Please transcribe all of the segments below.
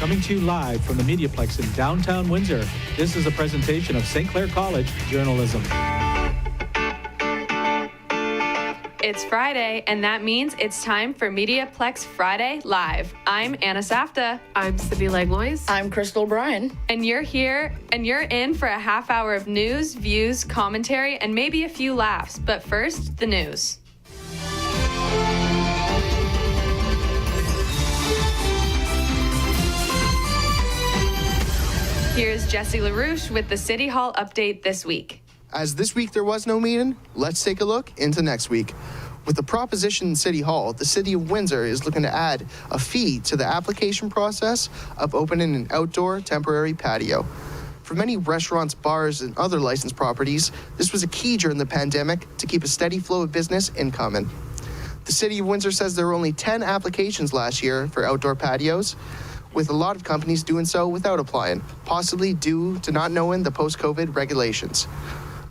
coming to you live from the MediaPlex in downtown Windsor. This is a presentation of St. Clair College Journalism. It's Friday, and that means it's time for MediaPlex Friday Live. I'm Anna Safta. I'm Sydney Langlois. I'm Crystal O'Brien. And you're here, and you're in for a half hour of news, views, commentary, and maybe a few laughs. But first, the news. Here's Jesse LaRouche with the City Hall update this week. As this week there was no meeting, let's take a look into next week. With the proposition in City Hall, the City of Windsor is looking to add a fee to the application process of opening an outdoor temporary patio. For many restaurants, bars, and other licensed properties, this was a key during the pandemic to keep a steady flow of business incoming. The City of Windsor says there were only 10 applications last year for outdoor patios, with a lot of companies doing so without applying, possibly due to not knowing the post-COVID regulations.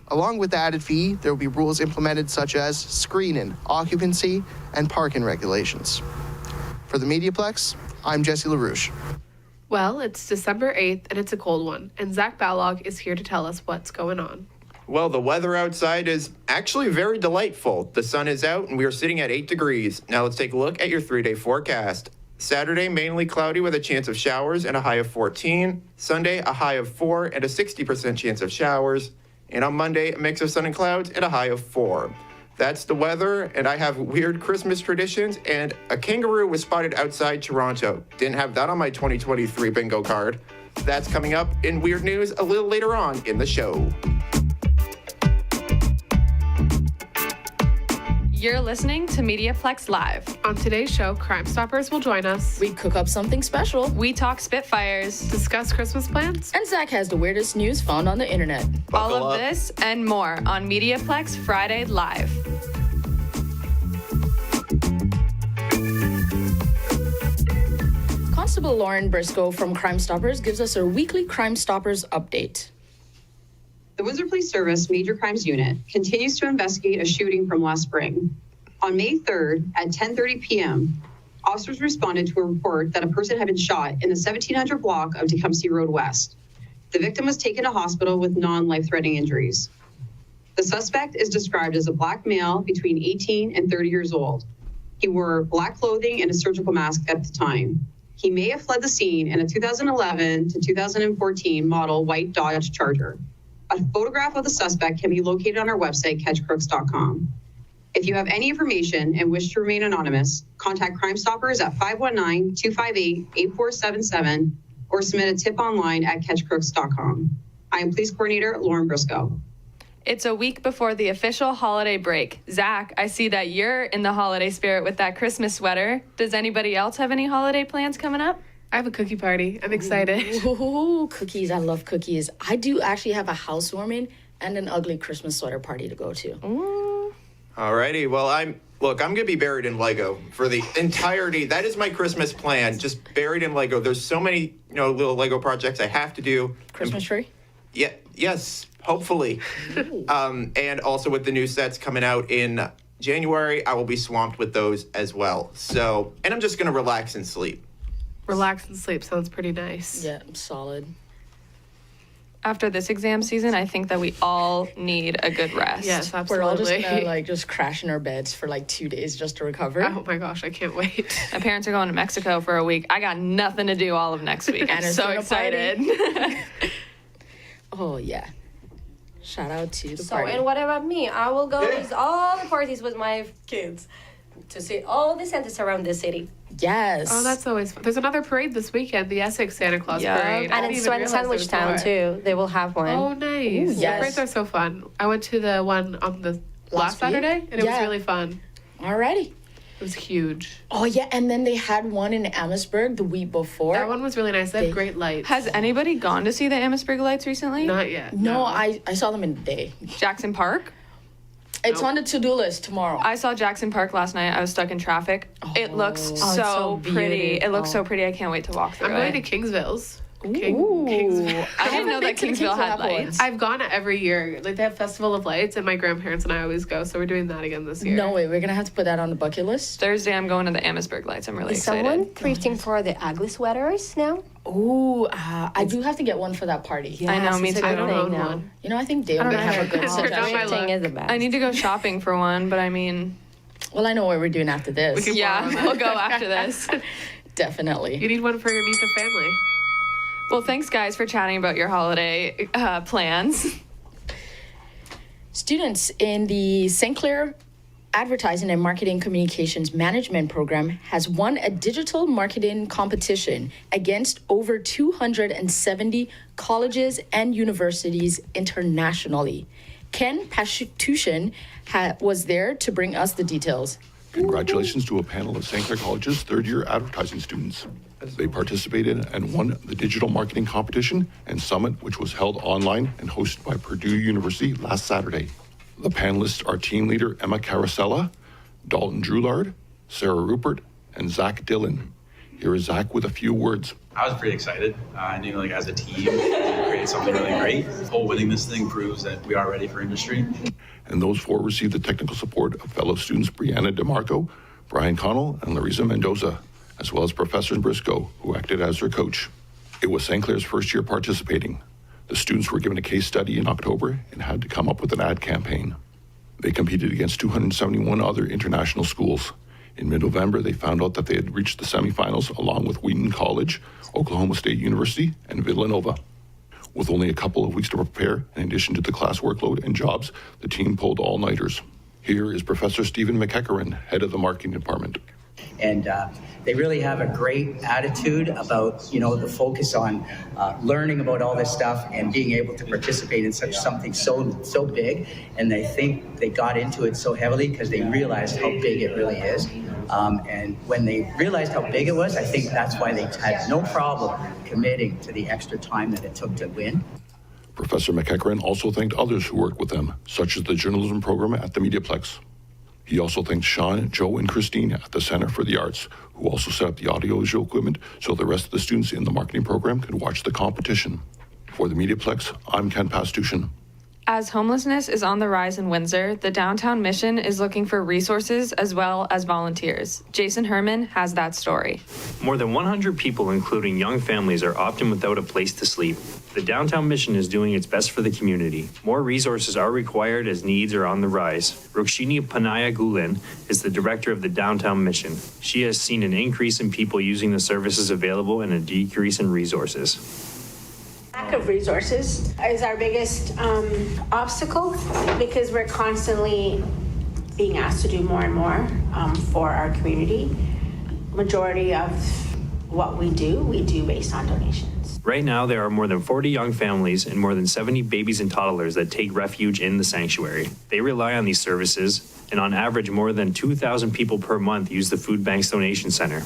Along with the added fee, there will be rules implemented such as screening, occupancy, and parking regulations. For the MediaPlex, I'm Jesse LaRouche. Well, it's December 8th, and it's a cold one, and Zach Balog is here to tell us what's going on. Well, the weather outside is actually very delightful. The sun is out, and we are sitting at 8 degrees. Now let's take a look at your 3-day forecast. Saturday, mainly cloudy with a chance of showers and a high of 14. Sunday, a high of 4 and a 60% chance of showers. And on Monday, a mix of sun and clouds and a high of 4. That's the weather, and I have weird Christmas traditions, and a kangaroo was spotted outside Toronto. Didn't have that on my 2023 bingo card. That's coming up in Weird News a little later on in the show. You're listening to MediaPlex Live. On today's show, Crime Stoppers will join us. We cook up something special. We talk Spitfires. Discuss Christmas plans. And Zach has the weirdest news found on the internet. All of this and more on MediaPlex Friday Live. Constable Lauren Briscoe from Crime Stoppers gives us her weekly Crime Stoppers update. The Windsor Police Service Major Crimes Unit continues to investigate a shooting from last spring. On May 3rd at 10:30 p.m., officers responded to a report that a person had been shot in the 1700 block of Tecumseh Road West. The victim was taken to hospital with non-life-threatening injuries. The suspect is described as a black male between 18 and 30 years old. He wore black clothing and a surgical mask at the time. He may have fled the scene in a 2011 to 2014 model white Dodge Charger. A photograph of the suspect can be located on our website, catchcrooks.com. If you have any information and wish to remain anonymous, contact Crime Stoppers at 519-258-8477 or submit a tip online at catchcrooks.com. I am Police Coordinator Lauren Briscoe. It's a week before the official holiday break. Zach, I see that you're in the holiday spirit with that Christmas sweater. Does anybody else have any holiday plans coming up? I have a cookie party. I'm excited. Ooh, cookies. I love cookies. I do actually have a housewarming and an ugly Christmas sweater party to go to. Ooh. Alrighty, well, I'm going to be buried in Lego for the entirety. That is my Christmas plan, just buried in Lego. There's so many, little Lego projects I have to do. Christmas tree? Yeah, yes, hopefully. And also with the new sets coming out in January, I will be swamped with those as well. So, and I'm just going to relax and sleep. Relax and sleep sounds pretty nice. Yeah, solid. After this exam season, I think that we all need a good rest. Yes, absolutely. We're all just gonna just crash in our beds for 2 days just to recover. Oh my gosh, I can't wait. My parents are going to Mexico for a week. I got nothing to do all of next week. I'm so excited. Oh yeah. Shout out to the So, party. and what about me? I will go to all the parties with my kids to see all the Santas around the city. Yes. Oh, that's always fun. There's another parade this weekend, the Essex Santa Claus Yeah. Parade. I And didn't it's even in realize Sandwich there Town, was more. too. They will have one. Oh, nice. Ooh, yes. Parades are so fun. I went to the one on the last week? Saturday, and it was Yeah. really fun. Alrighty. It was huge. Oh yeah, and then they had one in Amherstburg the week before. That one was really nice. They had great lights. Has anybody gone to see the Amherstburg lights recently? Not yet. No, I saw them in the day. Jackson Park? It's on the to-do list tomorrow. I saw Jackson Park last night. I was stuck in traffic. It looks it's so so pretty. It looks so beautiful. pretty. I can't wait to walk through I'm going to it. Kingsville's. Kingsville. I didn't know that been to Kingsville had Kingsville one. lights. I've gone every year. Like they have Festival of Lights, and my grandparents and I always go. So we're doing that again this year. No way, we're gonna have to put that on the bucket list. Thursday, I'm going to the Amherstburg lights. I'm really Is excited. someone thrifting for the ugly sweaters now? Ooh, I do have to get one for that party. I know, me it's a too. I good don't thing own now. one. You know, I think Dale may have a good It's turned out my suggestion. luck. Thrifting is the best. I need to go shopping for one, but I mean, Well, I know what we're doing after this. We can- yeah, we'll go after this. Definitely. You need one for your Meet the Family. Well, thanks, guys, for chatting about your holiday plans. Students in the St. Clair Advertising and Marketing Communications Management program has won a digital marketing competition against over 270 colleges and universities internationally. Ken Pashutushin was there to bring us the details. Congratulations to a panel of St. Clair College's third-year advertising students. They participated and won the digital marketing competition and summit, which was held online and hosted by Purdue University last Saturday. The panelists are team leader Emma Carosella, Dalton Droulard, Sarah Rupert, and Zach Dillon. Here is Zach with a few words. I was pretty excited. I knew, like, as a team, we created something really great. Whole winning this thing proves that we are ready for industry. And those four received the technical support of fellow students Brianna DeMarco, Brian Connell, and Larissa Mendoza, as well as Professor Briscoe, who acted as their coach. It was St. Clair's first year participating. The students were given a case study in October and had to come up with an ad campaign. They competed against 271 other international schools. In mid-November, they found out that they had reached the semifinals along with Wheaton College, Oklahoma State University, and Villanova. With only a couple of weeks to prepare, in addition to the class workload and jobs, the team pulled all-nighters. Here is Professor Stephen McEachern, head of the marketing department. And they really have a great attitude about, the focus on learning about all this stuff and being able to participate in something so big. And I think they got into it so heavily because they realized how big it really is. And when they realized how big it was, I think that's why they had no problem committing to the extra time that it took to win. Professor McEachern also thanked others who worked with them, such as the journalism program at the MediaPlex. He also thanked Sean, Joe, and Christine at the Center for the Arts, who also set up the audiovisual equipment so the rest of the students in the marketing program could watch the competition. For the MediaPlex, I'm Ken Pastushin. As homelessness is on the rise in Windsor, the Downtown Mission is looking for resources as well as volunteers. Jason Herman has that story. More than 100 people, including young families, are often without a place to sleep. The Downtown Mission is doing its best for the community. More resources are required as needs are on the rise. Rokshini Panaya Gulin is the director of the Downtown Mission. She has seen an increase in people using the services available and a decrease in resources. Lack of resources is our biggest obstacle because we're constantly being asked to do more and more for our community. Majority of what we do based on donations. Right now, there are more than 40 young families and more than 70 babies and toddlers that take refuge in the sanctuary. They rely on these services, and on average, more than 2,000 people per month use the Food Bank's donation center.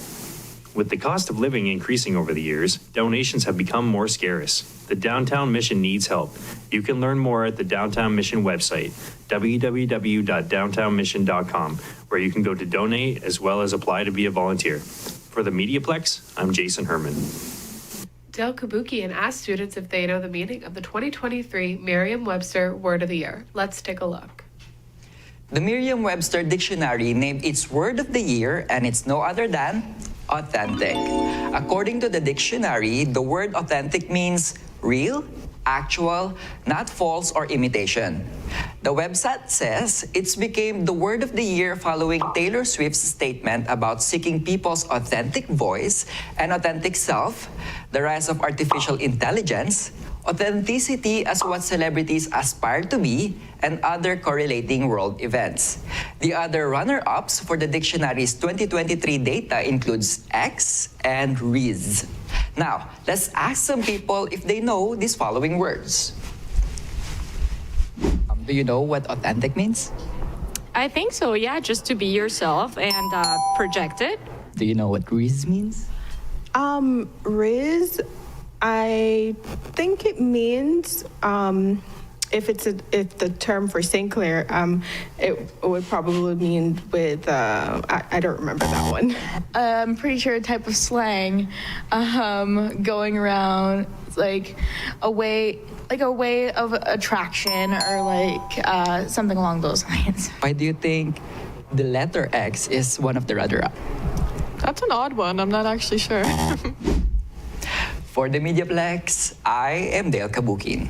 With the cost of living increasing over the years, donations have become more scarce. The Downtown Mission needs help. You can learn more at the Downtown Mission website, www.downtownmission.com, where you can go to donate as well as apply to be a volunteer. For the MediaPlex, I'm Jason Herman. Dale Kabukian asked students if they know the meaning of the 2023 Merriam-Webster Word of the Year. Let's take a look. The Merriam-Webster Dictionary named its Word of the Year, and it's no other than authentic. According to the dictionary, the word authentic means real, actual, not false or imitation. The website says it's became the word of the year following Taylor Swift's statement about seeking people's authentic voice and authentic self, the rise of artificial intelligence, authenticity as what celebrities aspire to be, and other correlating world events. The other runner-ups for the dictionary's 2023 data includes X and Riz. Now, let's ask some people if they know these following words. Do you know what authentic means? I think so, yeah, just to be yourself and project it. Do you know what Riz means? Riz, I think it means if the term for St. Clair, it would probably mean with I don't remember that one. I'm pretty sure a type of slang, going around like a way of attraction or like something along those lines. Why do you think the letter X is one of the runner-up? That's an odd one. I'm not actually sure. For the MediaPlex, I am Dale Kabukin.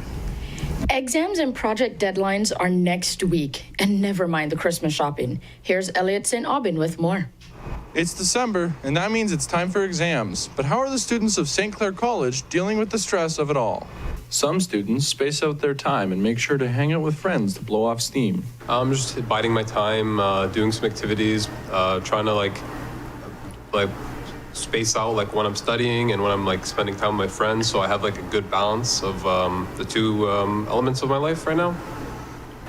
Exams and project deadlines are next week, and never mind the Christmas shopping. Here's Elliot St. Aubin with more. It's December, and that means it's time for exams. But how are the students of St. Clair College dealing with the stress of it all? Some students space out their time and make sure to hang out with friends to blow off steam. I'm just biding my time, doing some activities, trying to like space out like when I'm studying and when I'm like spending time with my friends, so I have like a good balance of the two elements of my life right now.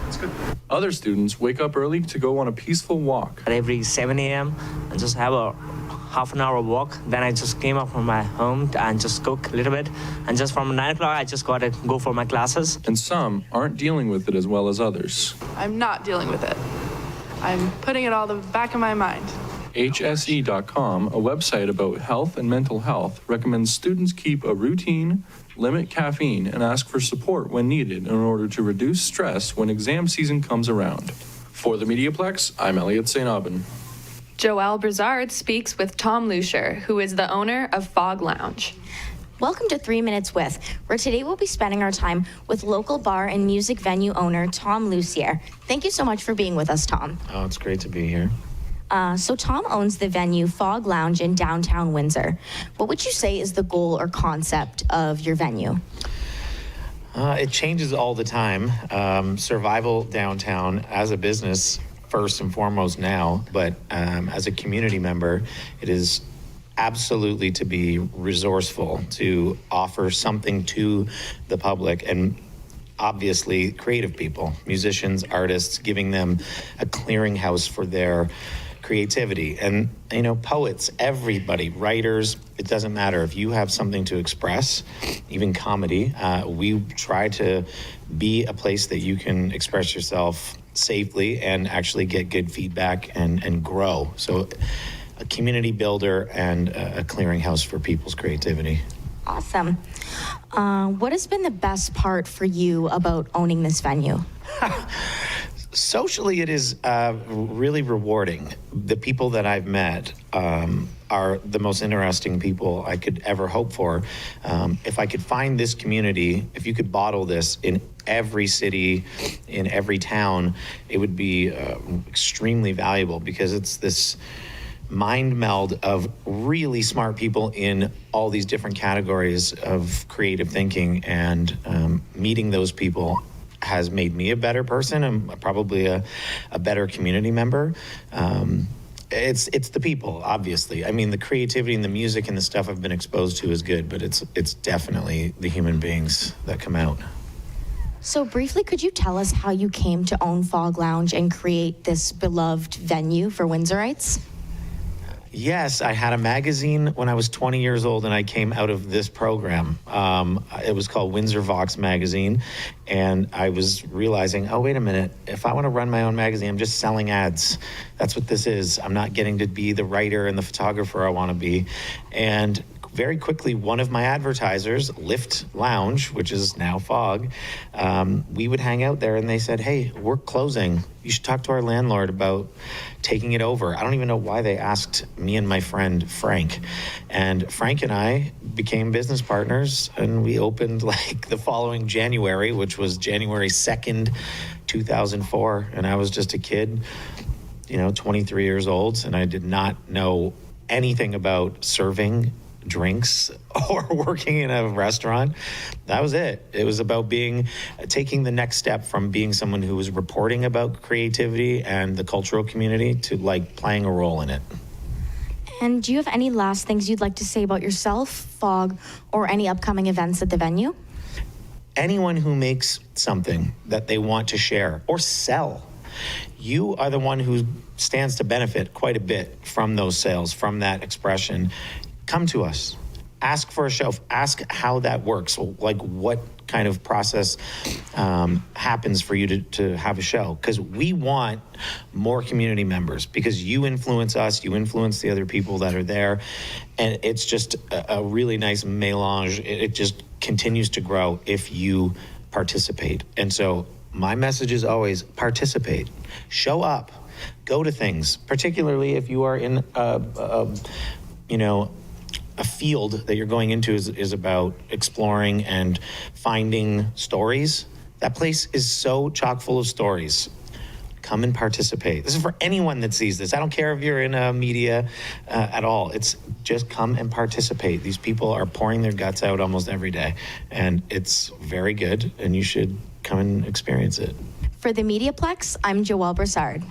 It's good. Other students wake up early to go on a peaceful walk. Every 7 a.m. and just have a half an hour walk. Then I just came up from my home and just cook a little bit. And just from 9 o'clock, I just got to go for my classes. And some aren't dealing with it as well as others. I'm not dealing with it. I'm putting it all the back of my mind. HSE.com, a website about health and mental health, recommends students keep a routine, limit caffeine, and ask for support when needed in order to reduce stress when exam season comes around. For the MediaPlex, I'm Elliot St. Aubin. Joelle Brizard speaks with Tom Lucier, who is the owner of Fog Lounge. Welcome to 3 Minutes With, where today we'll be spending our time with local bar and music venue owner Tom Lucier. Thank you so much for being with us, Tom. Oh, it's great to be here. So Tom owns the venue Fog Lounge in downtown Windsor. What would you say is the goal or concept of your venue? It changes all the time. Survival downtown as a business, first and foremost now, but as a community member, it is absolutely to be resourceful, to offer something to the public, and obviously creative people, musicians, artists, giving them a clearinghouse for their creativity. And, you know, poets, everybody, writers, it doesn't matter. If you have something to express, even comedy, we try to be a place that you can express yourself safely and actually get good feedback and grow. So a community builder and a clearinghouse for people's creativity. Awesome. What has been the best part for you about owning this venue? Socially, it is really rewarding. The people that I've met are the most interesting people I could ever hope for. If I could find this community, if you could bottle this in every city, in every town, it would be extremely valuable, because it's this mind meld of really smart people in all these different categories of creative thinking, and meeting those people has made me a better person and probably a better community member. It's the people, obviously. I mean, the creativity and the music and the stuff I've been exposed to is good, but it's definitely the human beings that come out. So briefly, could you tell us how you came to own Fog Lounge and create this beloved venue for Windsorites? Yes, I had a magazine when I was 20 years old, and I came out of this program. It was called Windsor Vox Magazine, and I was realizing, oh, wait a minute, if I want to run my own magazine, I'm just selling ads. That's what this is. I'm not getting to be the writer and the photographer I want to be. And very quickly, one of my advertisers, Lift Lounge, which is now Fog, we would hang out there, and they said, hey, we're closing. You should talk to our landlord about taking it over. I don't even know why they asked me and my friend Frank. And Frank and I became business partners, and we opened like the following January, which was January 2nd, 2004. And I was just a kid, 23 years old, and I did not know anything about serving drinks or working in a restaurant. That was it. It was about taking the next step from being someone who was reporting about creativity and the cultural community to like playing a role in it. And do you have any last things you'd like to say about yourself, Fog, or any upcoming events at the venue? Anyone who makes something that they want to share or sell, you are the one who stands to benefit quite a bit from those sales, from that expression. Come to us. ask for a show. Ask how that works. Like what kind of process happens for you to have a show. Because we want more community members, because you influence us, you influence the other people that are there. And it's just a really nice melange. It just continues to grow if you participate. And so my message is always participate, show up, go to things, particularly if you are in a field that you're going into is about exploring and finding stories. That place is so chock full of stories. Come and participate. This is for anyone that sees this. I don't care if you're in media at all. It's just come and participate. These people are pouring their guts out almost every day, and it's very good, and you should come and experience it. For the MediaPlex, I'm Joelle Broussard.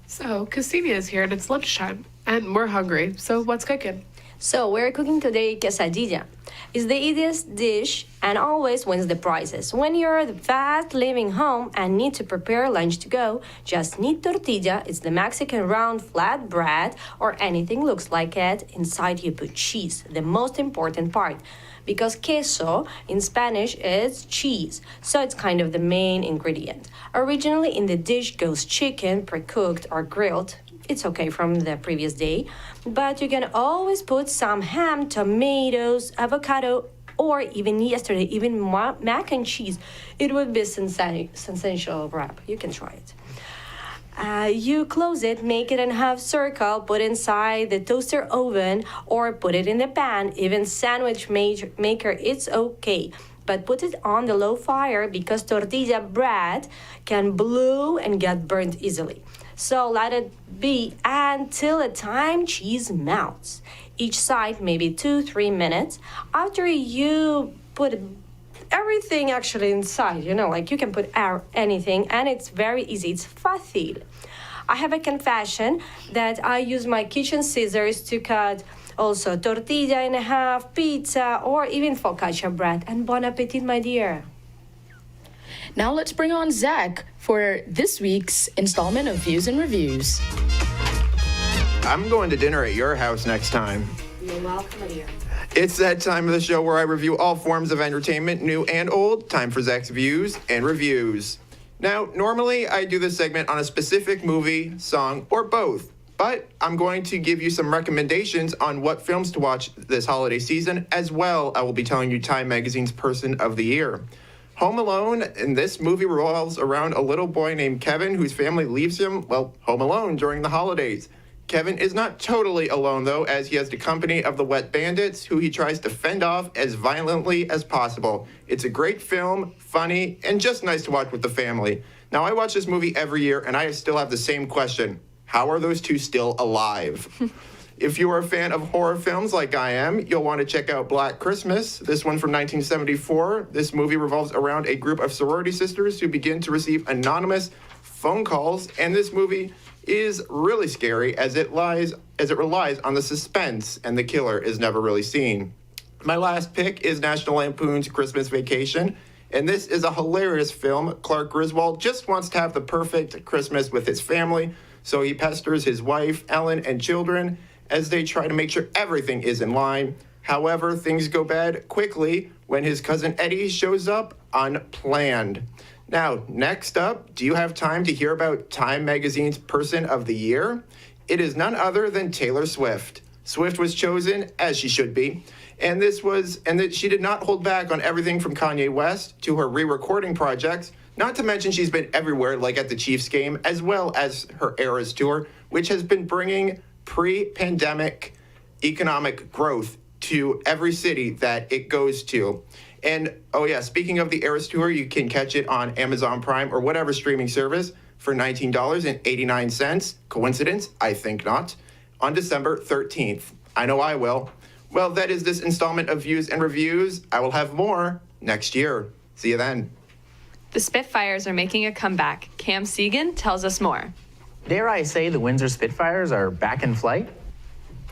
So, Ksenia is here and it's lunchtime, and we're hungry. So, what's cooking? So we're cooking today quesadilla. It's the easiest dish and always wins the prizes. When you're fast leaving home and need to prepare lunch to go, just need tortilla. It's the Mexican round flat bread or anything looks like it. Inside you put cheese, the most important part. Because queso in Spanish is cheese, so it's kind of the main ingredient. Originally in the dish goes chicken, pre-cooked or grilled. It's okay from the previous day, but you can always put some ham, tomatoes, avocado, or even yesterday, even mac and cheese. It would be sensational wrap. You can try it. You close it, make it in half circle, put inside the toaster oven, or put it in the pan. Even sandwich maker, it's okay. But put it on the low fire because tortilla bread can blow and get burnt easily. So let it be until the time cheese melts. Each side maybe 2-3 minutes. After you put everything actually inside, like you can put anything, and it's very easy. It's fácil. I have a confession that I use my kitchen scissors to cut also tortilla in half, pizza, or even focaccia bread. And bon appetit, my dear. Now let's bring on Zach for this week's installment of Views and Reviews. I'm going to dinner at your house next time. You're welcome, dear. It's that time of the show where I review all forms of entertainment, new and old. Time for Zach's Views and Reviews. Now, normally I do this segment on a specific movie, song, or both. But I'm going to give you some recommendations on what films to watch this holiday season. As well, I will be telling you Time Magazine's Person of the Year. Home Alone, and this movie revolves around a little boy named Kevin whose family leaves him, home alone during the holidays. Kevin is not totally alone, though, as he has the company of the Wet Bandits, who he tries to fend off as violently as possible. It's a great film, funny, and just nice to watch with the family. Now, I watch this movie every year, and I still have the same question. How are those two still alive? If you are a fan of horror films like I am, you'll want to check out Black Christmas, this one from 1974. This movie revolves around a group of sorority sisters who begin to receive anonymous phone calls, and this movie is really scary as it relies on the suspense, and the killer is never really seen. My last pick is National Lampoon's Christmas Vacation, and this is a hilarious film. Clark Griswold just wants to have the perfect Christmas with his family, so he pesters his wife, Ellen, and children as they try to make sure everything is in line. However, things go bad quickly when his cousin Eddie shows up unplanned. Now, next up, do you have time to hear about Time Magazine's Person of the Year? It is none other than Taylor Swift. Swift was chosen, as she should be, and that she did not hold back on everything from Kanye West to her re-recording projects, not to mention she's been everywhere, like at the Chiefs game, as well as her Eras Tour, which has been bringing pre-pandemic economic growth to every city that it goes to. And, oh yeah, speaking of the Eras Tour, you can catch it on Amazon Prime or whatever streaming service for $19.89. Coincidence? I think not. On December 13th. I know I will. Well, that is this installment of Views and Reviews. I will have more next year. See you then. The Spitfires are making a comeback. Cam Segan tells us more. Dare I say the Windsor Spitfires are back in flight?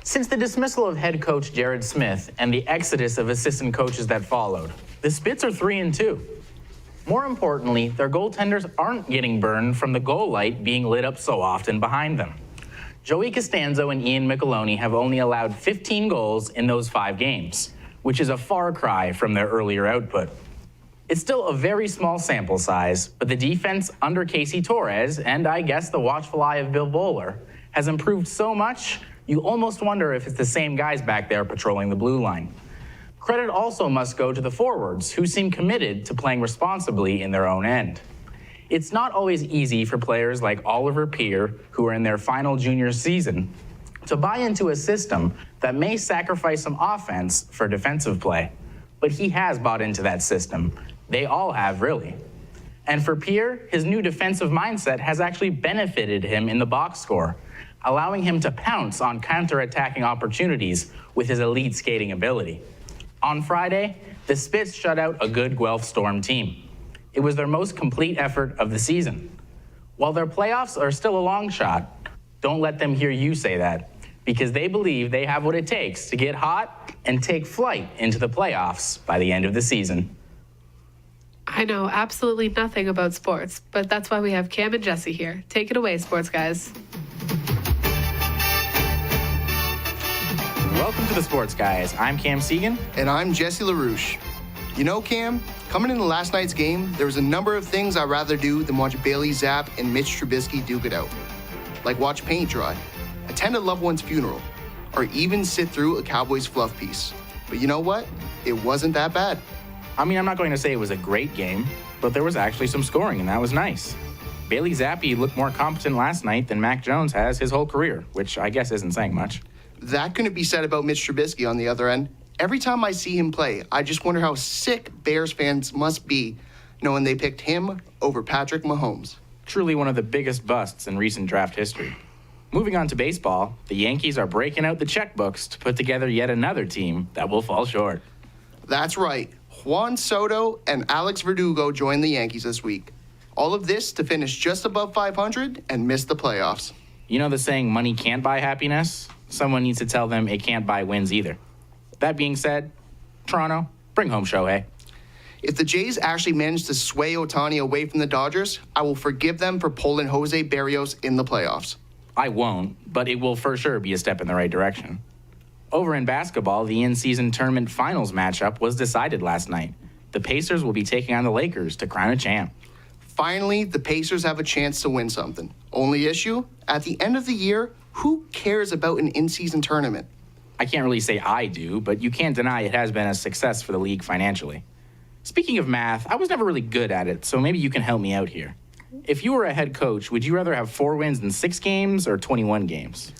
Since the dismissal of head coach Jared Smith and the exodus of assistant coaches that followed, the Spits are 3-2. More importantly, their goaltenders aren't getting burned from the goal light being lit up so often behind them. Joey Costanzo and Ian Micheloni have only allowed 15 goals in those 5 games, which is a far cry from their earlier output. It's still a very small sample size, but the defense under Casey Torres, and I guess the watchful eye of Bill Bowler, has improved so much, you almost wonder if it's the same guys back there patrolling the blue line. Credit also must go to the forwards, who seem committed to playing responsibly in their own end. It's not always easy for players like Oliver Peer, who are in their final junior season, to buy into a system that may sacrifice some offense for defensive play. But he has bought into that system. They all have, really. And for Peer, his new defensive mindset has actually benefited him in the box score, allowing him to pounce on counter-attacking opportunities with his elite skating ability. On Friday, the Spits shut out a good Guelph Storm team. It was their most complete effort of the season. While their playoffs are still a long shot, don't let them hear you say that, because they believe they have what it takes to get hot and take flight into the playoffs by the end of the season. I know absolutely nothing about sports, but that's why we have Cam and Jesse here. Take it away, sports guys. Welcome to the Sports Guys. I'm Cam Segan. And I'm Jesse LaRouche. You know, Cam, coming into last night's game, there was a number of things I'd rather do than watch Bailey Zapp and Mitch Trubisky duke it out. Like watch paint dry, attend a loved one's funeral, or even sit through a Cowboys fluff piece. But you know what? It wasn't that bad. I mean, I'm not going to say it was a great game, but there was actually some scoring, and that was nice. Bailey Zappi looked more competent last night than Mac Jones has his whole career, which I guess isn't saying much. That couldn't be said about Mitch Trubisky on the other end. Every time I see him play, I just wonder how sick Bears fans must be knowing they picked him over Patrick Mahomes. Truly one of the biggest busts in recent draft history. Moving on to baseball, the Yankees are breaking out the checkbooks to put together yet another team that will fall short. That's right. Juan Soto and Alex Verdugo joined the Yankees this week. All of this to finish just above 500 and miss the playoffs. You know the saying, money can't buy happiness? Someone needs to tell them it can't buy wins either. That being said, Toronto, bring home Shohei. If the Jays actually manage to sway Ohtani away from the Dodgers, I will forgive them for pulling Jose Barrios in the playoffs. I won't, but it will for sure be a step in the right direction. Over in basketball, the in-season tournament finals matchup was decided last night. The Pacers will be taking on the Lakers to crown a champ. Finally, the Pacers have a chance to win something. Only issue, at the end of the year, who cares about an in-season tournament? I can't really say I do, but you can't deny it has been a success for the league financially. Speaking of math, I was never really good at it, so maybe you can help me out here. If you were a head coach, would you rather have 4 wins in 6 games or 21 games?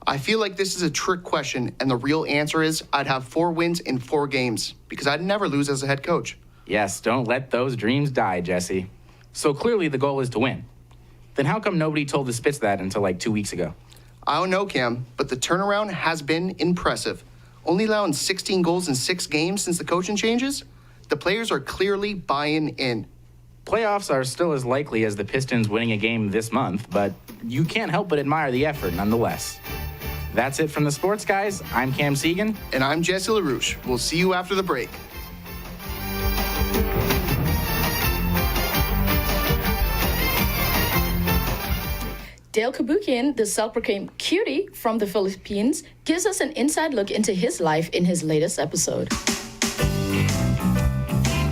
I feel like this is a trick question, and the real answer is I'd have 4 wins in 4 games, because I'd never lose as a head coach. Yes, don't let those dreams die, Jesse. So clearly the goal is to win. Then how come nobody told the Spits that until like 2 weeks ago? I don't know, Cam, but the turnaround has been impressive. Only allowing 16 goals in 6 games since the coaching changes? The players are clearly buying in. Playoffs are still as likely as the Pistons winning a game this month, but you can't help but admire the effort nonetheless. That's it from the Sports Guys. I'm Cam Segan. And I'm Jesse LaRouche. We'll see you after the break. Dale Kabukian, the self-proclaimed cutie from the Philippines, gives us an inside look into his life in his latest episode.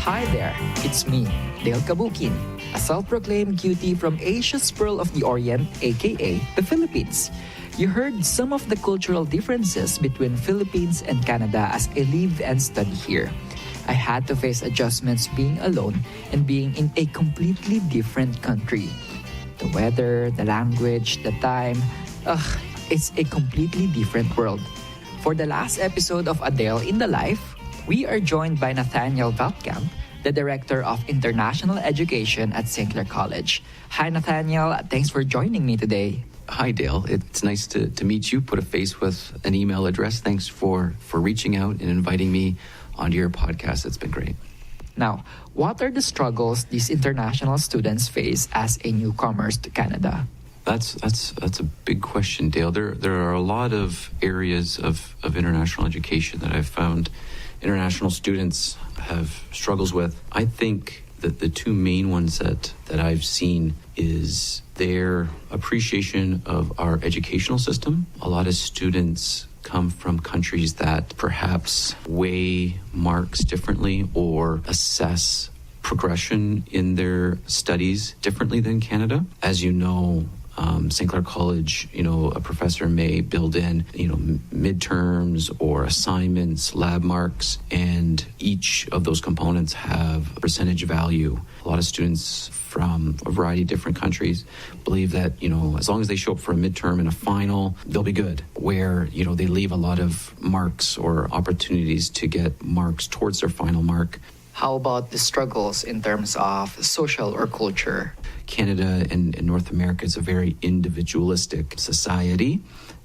Hi there, it's me, Dale Kabukian, a self-proclaimed cutie from Asia's Pearl of the Orient, aka the Philippines. You heard some of the cultural differences between Philippines and Canada as I live and study here. I had to face adjustments being alone and being in a completely different country. The weather, the language, the time, it's a completely different world. For the last episode of Adele in the Life, we are joined by Nathaniel Veldkamp, the Director of International Education at St. Clair College. Hi, Nathaniel. Thanks for joining me today. Hi, Dale. It's nice to meet you, put a face with an email address. Thanks for reaching out and inviting me onto your podcast. It's been great. Now, what are the struggles these international students face as a newcomers to Canada? That's a big question, Dale. There are a lot of areas of international education that I've found international students have struggles with. I think the two main ones that I've seen is their appreciation of our educational system. A lot of students come from countries that perhaps weigh marks differently or assess progression in their studies differently than Canada. As you know, St. Clair College, a professor may build in, midterms or assignments, lab marks, and each of those components have a percentage value. A lot of students from a variety of different countries believe that, as long as they show up for a midterm and a final, they'll be good. Where, they leave a lot of marks or opportunities to get marks towards their final mark. How about the struggles in terms of social or culture? Canada and North America is a very individualistic society,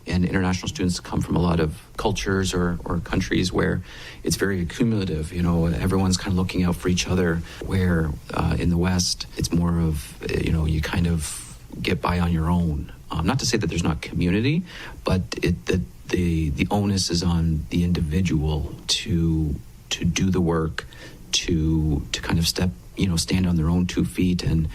and international students come from a lot of cultures or countries where it's very accumulative. Everyone's kind of looking out for each other, where in the West, it's more of, you kind of get by on your own. Not to say that there's not community, but the onus is on the individual to do the work, to kind of stand on their own 2 feet and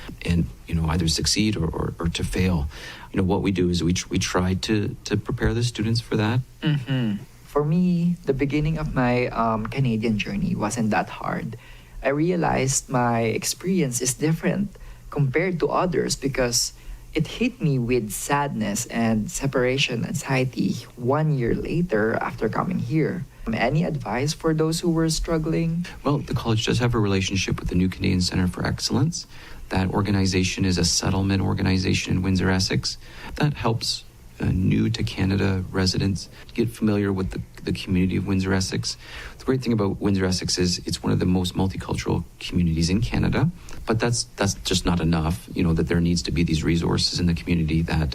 either succeed or to fail. What we do is we try to prepare the students for that. Mm-hmm. For me, the beginning of my Canadian journey wasn't that hard. I realized my experience is different compared to others because it hit me with sadness and separation anxiety 1 year later after coming here. Any advice for those who were struggling? Well, the college does have a relationship with the New Canadian Centre for Excellence. That organization is a settlement organization in Windsor, Essex. That helps new to Canada residents get familiar with the community of Windsor, Essex. The great thing about Windsor, Essex is it's one of the most multicultural communities in Canada, but that's just not enough, that there needs to be these resources in the community that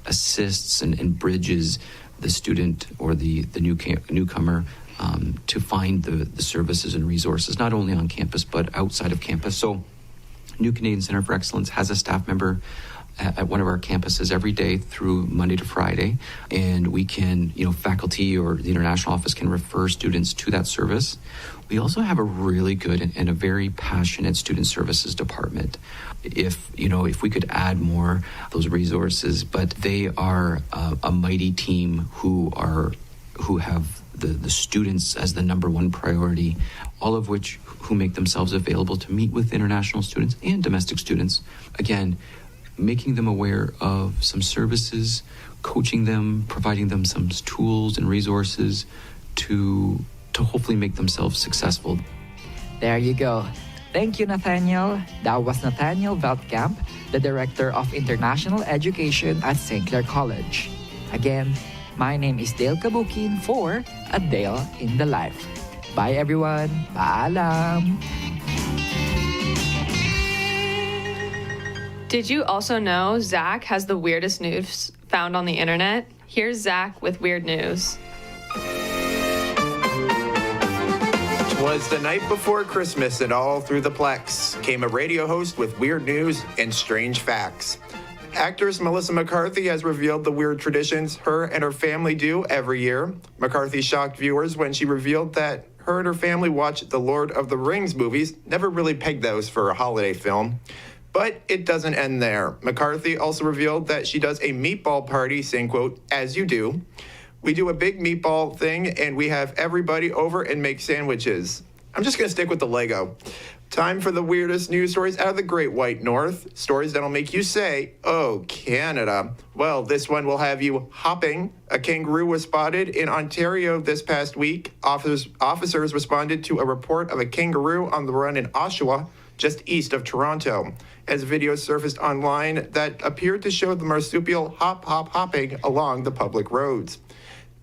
assists and bridges the student or the newcomer to find the services and resources, not only on campus, but outside of campus. So New Canadian Centre for Excellence has a staff member at one of our campuses every day through Monday to Friday, and we can, faculty or the international office can refer students to that service. We also have a really good and a very passionate student services department. If we could add more of those resources, but they are a mighty team who have the students as the number one priority, all of which who make themselves available to meet with international students and domestic students. Again, making them aware of some services, coaching them, providing them some tools and resources to hopefully make themselves successful. There you go. Thank you, Nathaniel. That was Nathaniel Veldkamp, the Director of International Education at St. Clair College. Again, my name is Dale Kabukin for A Dale in the Life. Bye everyone. Paalam. Did you also know Zach has the weirdest news found on the internet? Here's Zach with weird news. Was the night before Christmas, and all through the Plex came a radio host with weird news and strange facts. Actress Melissa McCarthy has revealed the weird traditions her and her family do every year. McCarthy shocked viewers when she revealed that her and her family watch the Lord of the Rings movies, never really pegged those for a holiday film. But it doesn't end there. McCarthy also revealed that she does a meatball party, saying, quote, "as you do. We do a big meatball thing, and we have everybody over and make sandwiches." I'm just going to stick with the Lego. Time for the weirdest news stories out of the Great White North. Stories that'll make you say, "Oh, Canada." Well, this one will have you hopping. A kangaroo was spotted in Ontario this past week. Officers responded to a report of a kangaroo on the run in Oshawa, just east of Toronto, as videos surfaced online that appeared to show the marsupial hopping along the public roads.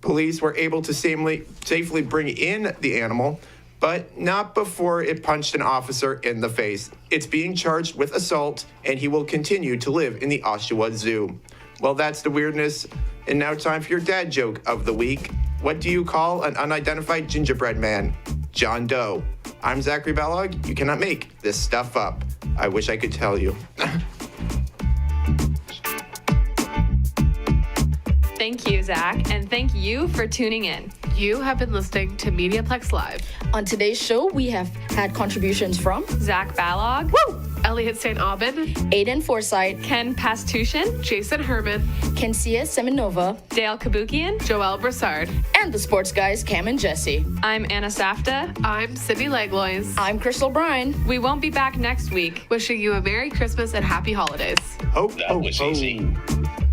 Police were able to safely bring in the animal, but not before it punched an officer in the face. It's being charged with assault, and he will continue to live in the Oshawa Zoo. Well, that's the weirdness, and now time for your dad joke of the week. What do you call an unidentified gingerbread man? John Doe. I'm Zachary Ballog. You cannot make this stuff up. I wish I could tell you. Thank you, Zach, and thank you for tuning in. You have been listening to MediaPlex Live. On today's show, we have had contributions from Zach Ballog, Elliot St. Aubin, Aiden Forsyth, Ken Pastushin, Jason Herman, Kensia Semenova, Dale Kabukian, Joel Broussard, and the sports guys, Cam and Jesse. I'm Anna Safta. I'm Sydney Leglois. I'm Crystal Bryan. We won't be back next week. Wishing you a Merry Christmas and Happy Holidays. Hope, hope, hope.